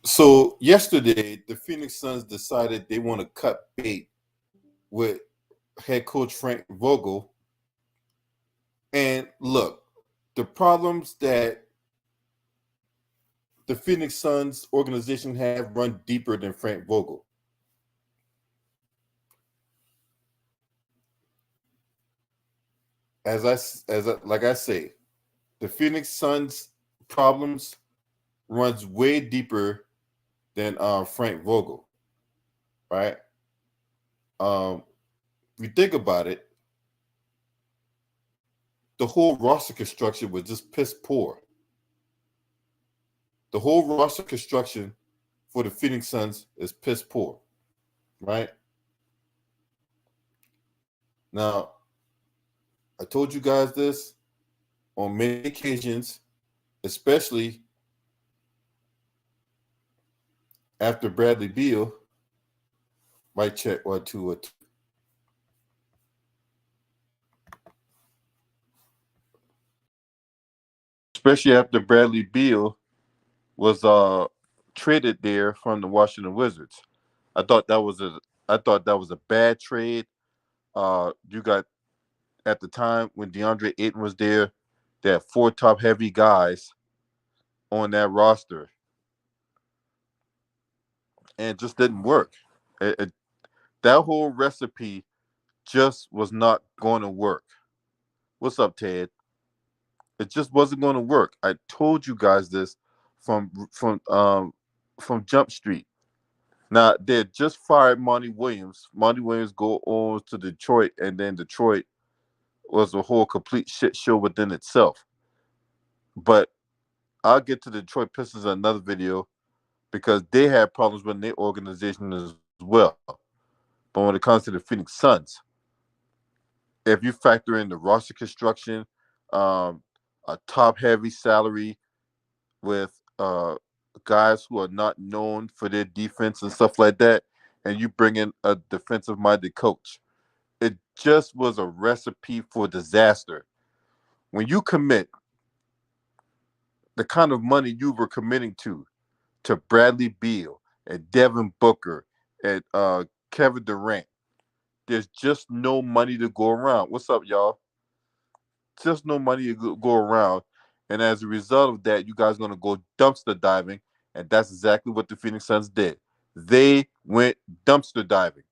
So yesterday, the Phoenix Suns decided they want to cut bait with head coach Frank Vogel. And look, the problems that the Phoenix Suns organization have run deeper than Frank Vogel. Like I say, the Phoenix Suns problems runs way deeper than Frank Vogel, right? If you think about it, the whole roster construction was just piss poor. The whole roster construction for the Phoenix Suns is piss poor, right? Now, I told you guys this on many occasions, especially after Bradley Beal. Might check 1 2 or 2. Especially after Bradley Beal was traded there from the Washington Wizards. I thought that was a bad trade. You got at the time when DeAndre Ayton was there, they had 4 top heavy guys on that roster, and it just didn't work. That whole recipe just was not going to work. What's up, Ted? It just wasn't going to work. I told you guys this from Jump Street. Now they just fired Monty Williams. Monty Williams go on to Detroit, and then Detroit was a whole complete shit show within itself. But I'll get to the Detroit Pistons in another video because they had problems with their organization as well. But when it comes to the Phoenix Suns, if you factor in the roster construction, a top-heavy salary with guys who are not known for their defense and stuff like that, and you bring in a defensive-minded coach, it just was a recipe for disaster. When you commit the kind of money you were committing to Bradley Beal and Devin Booker and Kevin Durant, there's just no money to go around. What's up, y'all? Just no money to go around. And as a result of that, you guys are going to go dumpster diving. And that's exactly what the Phoenix Suns did. They went dumpster diving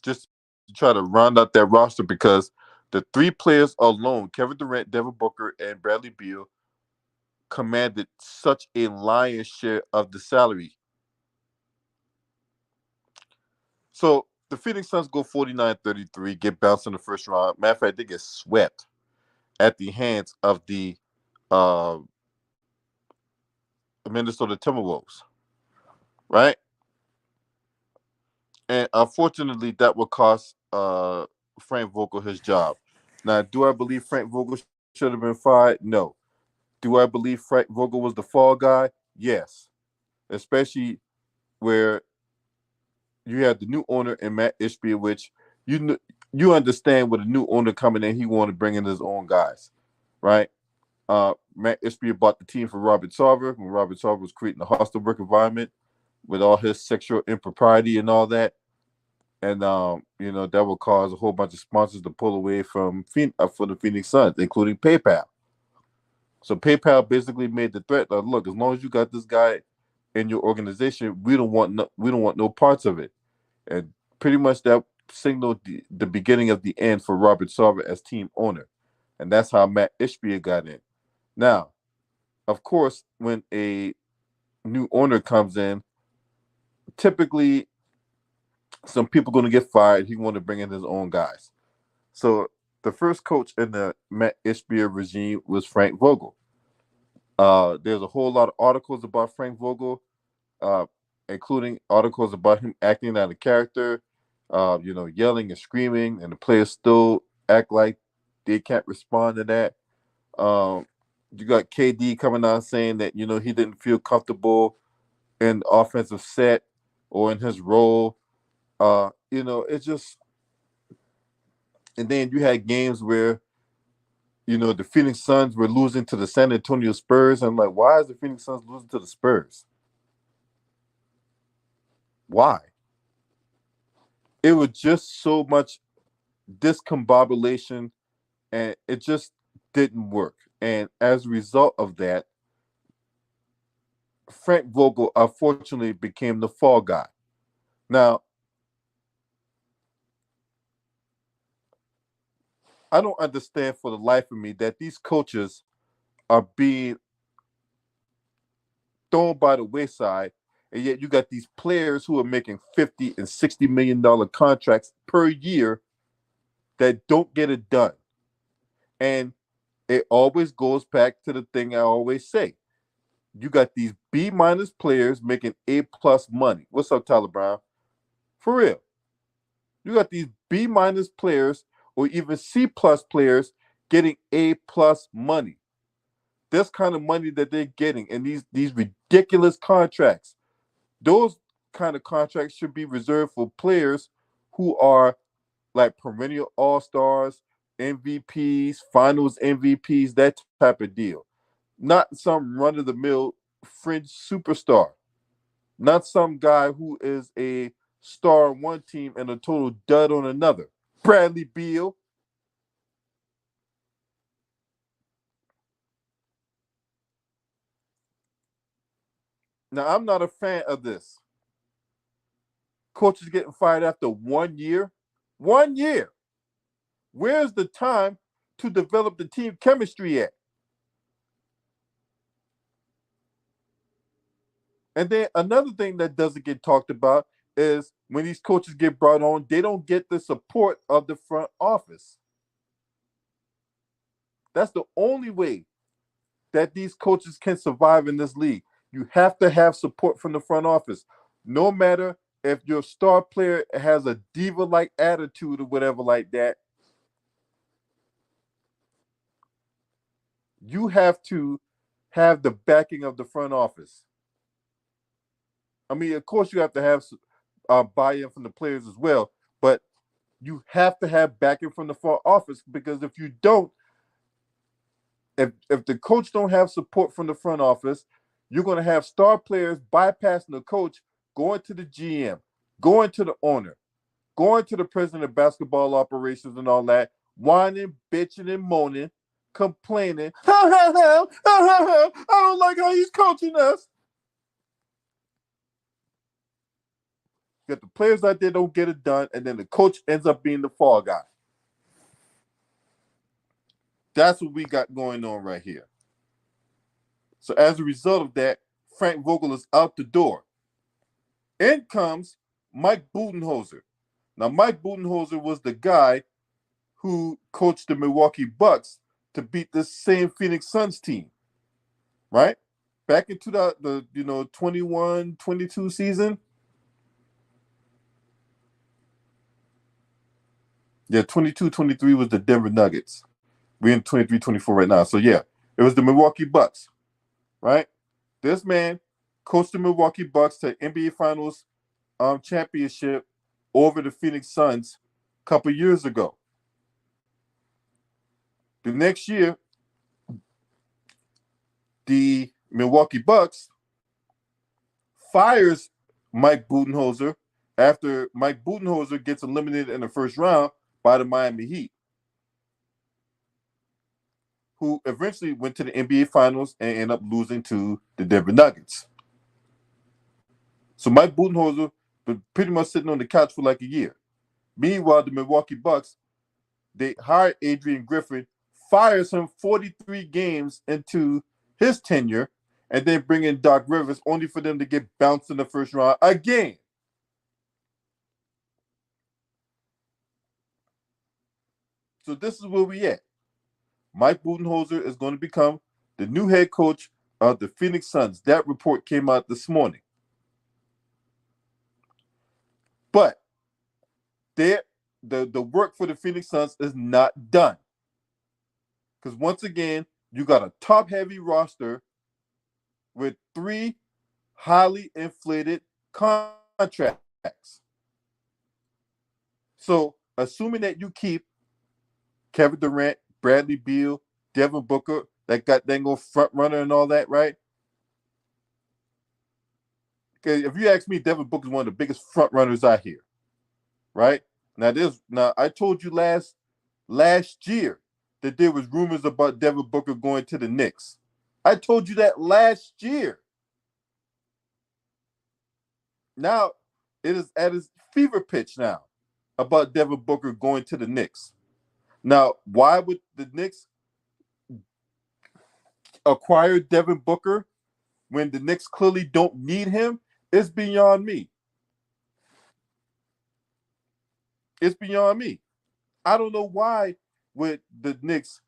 just to try to round out that roster because the 3 players alone, Kevin Durant, Devin Booker, and Bradley Beal, commanded such a lion's share of the salary. So the Phoenix Suns go 49-33, get bounced in the first round. Matter of fact, they get swept at the hands of the Minnesota Timberwolves, right? And unfortunately, that would cost Frank Vogel his job. Now, do I believe Frank Vogel should have been fired? No. Do I believe Frank Vogel was the fall guy? Yes. Especially where you have the new owner in Matt Ishbia, which you understand with a new owner coming in, he wanted to bring in his own guys, right? Matt Ishbia bought the team for Robert Sarver when Robert Sarver was creating a hostile work environment with all his sexual impropriety and all that. And, that will cause a whole bunch of sponsors to pull away for the Phoenix Suns, including PayPal. So PayPal basically made the threat that, look, as long as you got this guy in your organization, we don't want no parts of it. And pretty much that signaled the beginning of the end for Robert Sarver as team owner. And that's how Matt Ishbia got in. Now, of course, when a new owner comes in, typically some people are going to get fired. He want to bring in his own guys. So the first coach in the Matt Ishbia regime was Frank Vogel. There's a whole lot of articles about Frank Vogel, including articles about him acting out of character, yelling and screaming, and the players still act like they can't respond to that. You got KD coming out saying that, he didn't feel comfortable in the offensive set or in his role. It's just, and then you had games where, the Phoenix Suns were losing to the San Antonio Spurs. I'm like, why is the Phoenix Suns losing to the Spurs? Why? It was just so much discombobulation, and it just didn't work. And as a result of that, Frank Vogel unfortunately became the fall guy. Now, I don't understand for the life of me that these coaches are being thrown by the wayside, and yet you got these players who are making $50 and $60 million contracts per year that don't get it done. And it always goes back to the thing I always say. You got these B minus players making A plus money. What's up, Tyler Brown? For real. You got these B minus players or even C plus players getting A plus money. This kind of money that they're getting and these ridiculous contracts. Those kind of contracts should be reserved for players who are like perennial all-stars, MVPs, finals MVPs, that type of deal. Not some run-of-the-mill fringe superstar. Not some guy who is a star on one team and a total dud on another. Bradley Beal. Now, I'm not a fan of this. Coaches getting fired after 1 year. 1 year. Where's the time to develop the team chemistry at? And then another thing that doesn't get talked about is when these coaches get brought on, they don't get the support of the front office. That's the only way that these coaches can survive in this league. You have to have support from the front office. No matter if your star player has a diva-like attitude or whatever like that, you have to have the backing of the front office. I mean, of course, you have to have buy-in from the players as well, but you have to have backing from the front office because if you don't, if the coach don't have support from the front office, you're going to have star players bypassing the coach, going to the GM, going to the owner, going to the president of basketball operations and all that, whining, bitching, and moaning, complaining. I don't like how he's coaching us. You got the players out there don't get it done, and then the coach ends up being the fall guy. That's what we got going on right here. So as a result of that, Frank Vogel is out the door. In comes Mike Budenholzer. Now, Mike Budenholzer was the guy who coached the Milwaukee Bucks to beat this same Phoenix Suns team, right? Back into the 21-22 season. Yeah, 22-23 was the Denver Nuggets. We're in 23-24 right now. So, yeah, it was the Milwaukee Bucks, right? This man coached the Milwaukee Bucks to NBA Finals championship over the Phoenix Suns a couple years ago. The next year, the Milwaukee Bucks fires Mike Budenholzer after Mike Budenholzer gets eliminated in the first round by the Miami Heat, who eventually went to the NBA Finals and ended up losing to the Denver Nuggets. So Mike Budenholzer was pretty much sitting on the couch for like a year. Meanwhile, the Milwaukee Bucks, they hired Adrian Griffin, fires him 43 games into his tenure, and then bring in Doc Rivers, only for them to get bounced in the first round again. So this is where we at. Mike Budenholzer is going to become the new head coach of the Phoenix Suns. That report came out this morning. But the work for the Phoenix Suns is not done. Because once again, you got a top-heavy roster with 3 highly inflated contracts. So, assuming that you keep Kevin Durant, Bradley Beal, Devin Booker, that got dangle front runner and all that, right? Okay, if you ask me, Devin Booker is one of the biggest front runners out here. Right? Now I told you last year that there was rumors about Devin Booker going to the Knicks. I told you that last year. Now it is at its fever pitch now about Devin Booker going to the Knicks. Now, why would the Knicks acquire Devin Booker when the Knicks clearly don't need him? It's beyond me. It's beyond me. I don't know why would the Knicks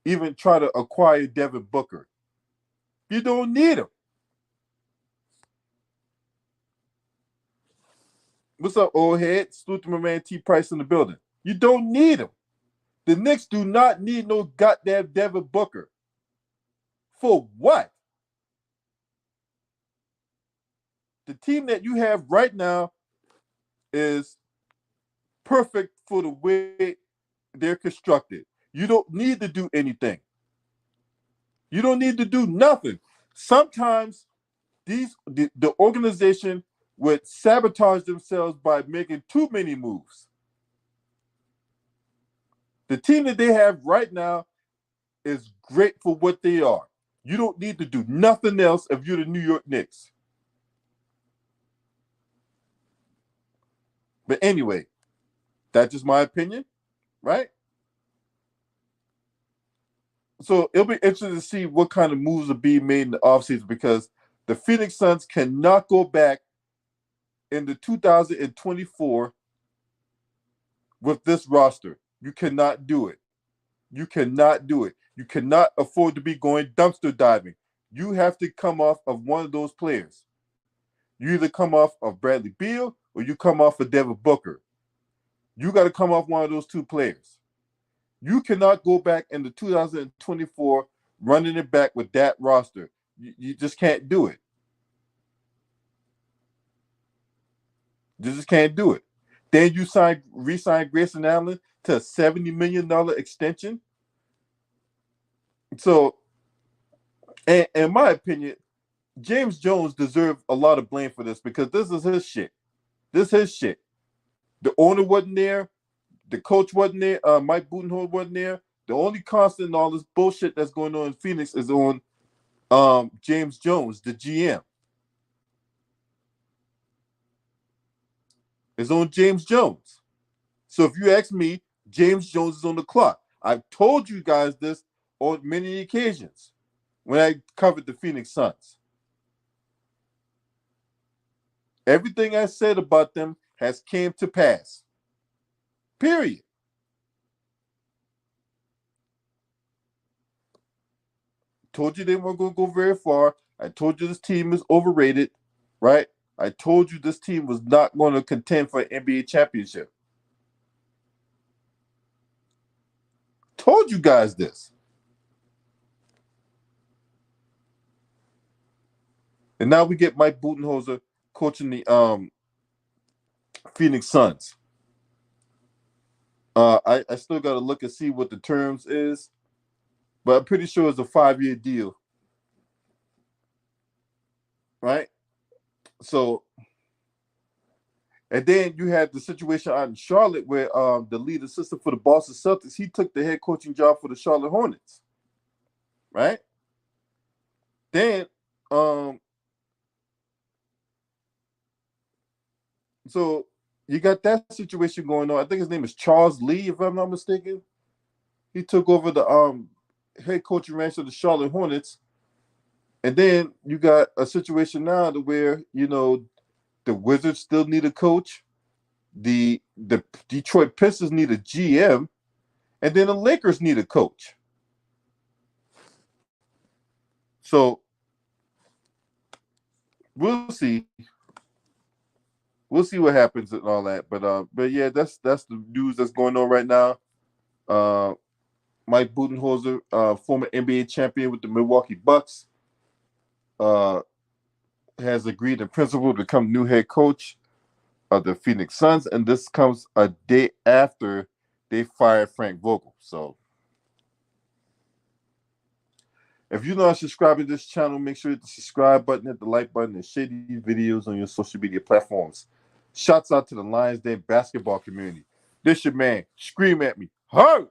even try to acquire Devin Booker. You don't need him. What's up, old head? Salute to my man T Price in the building. You don't need him. The Knicks do not need no goddamn Devin Booker. For what? The team that you have right now is perfect for the way they're constructed. You don't need to do anything. You don't need to do nothing. Sometimes the organization would sabotage themselves by making too many moves. The team that they have right now is great for what they are. You don't need to do nothing else if you're the New York Knicks. But anyway, that's just my opinion, right? So it'll be interesting to see what kind of moves are being made in the offseason because the Phoenix Suns cannot go back into 2024 with this roster. You cannot do it. You cannot do it. You cannot afford to be going dumpster diving. You have to come off of one of those players. You either come off of Bradley Beal or you come off of Devin Booker. You got to come off one of those two players. You cannot go back into 2024 running it back with that roster. You just can't do it. You just can't do it. Then you re-sign Grayson Allen to a $70 million extension. So, in my opinion, James Jones deserved a lot of blame for this because this is his shit. This is his shit. The owner wasn't there. The coach wasn't there. Mike Budenholzer wasn't there. The only constant in all this bullshit that's going on in Phoenix is on James Jones, the GM. It's on James Jones. So if you ask me, James Jones is on the clock. I've told you guys this on many occasions when I covered the Phoenix Suns. Everything I said about them has came to pass. Period. Told you they weren't going to go very far. I told you this team is overrated, right? I told you this team was not going to contend for an NBA championship. Told you guys this. And now we get Mike Budenholzer coaching the Phoenix Suns. I still got to look and see what the terms is, but I'm pretty sure it's a 5-year deal, right? So, and then you had the situation out in Charlotte where the lead assistant for the Boston Celtics, he took the head coaching job for the Charlotte Hornets, right? Then, so you got that situation going on. I think his name is Charles Lee, if I'm not mistaken. He took over the head coaching ranks of the Charlotte Hornets. And then you got a situation now to where, the Wizards still need a coach. The Detroit Pistons need a GM. And then the Lakers need a coach. So we'll see. We'll see what happens and all that. But yeah, that's the news that's going on right now. Mike Budenholzer, former NBA champion with the Milwaukee Bucks, has agreed in principle to become new head coach of the Phoenix Suns, and this comes a day after they fired Frank Vogel. So If you're not subscribing to this channel, make sure you hit the subscribe button, hit the like button, and share these videos on your social media platforms. Shouts out to the Lions Den basketball community. This your man. Scream at me. Hurt!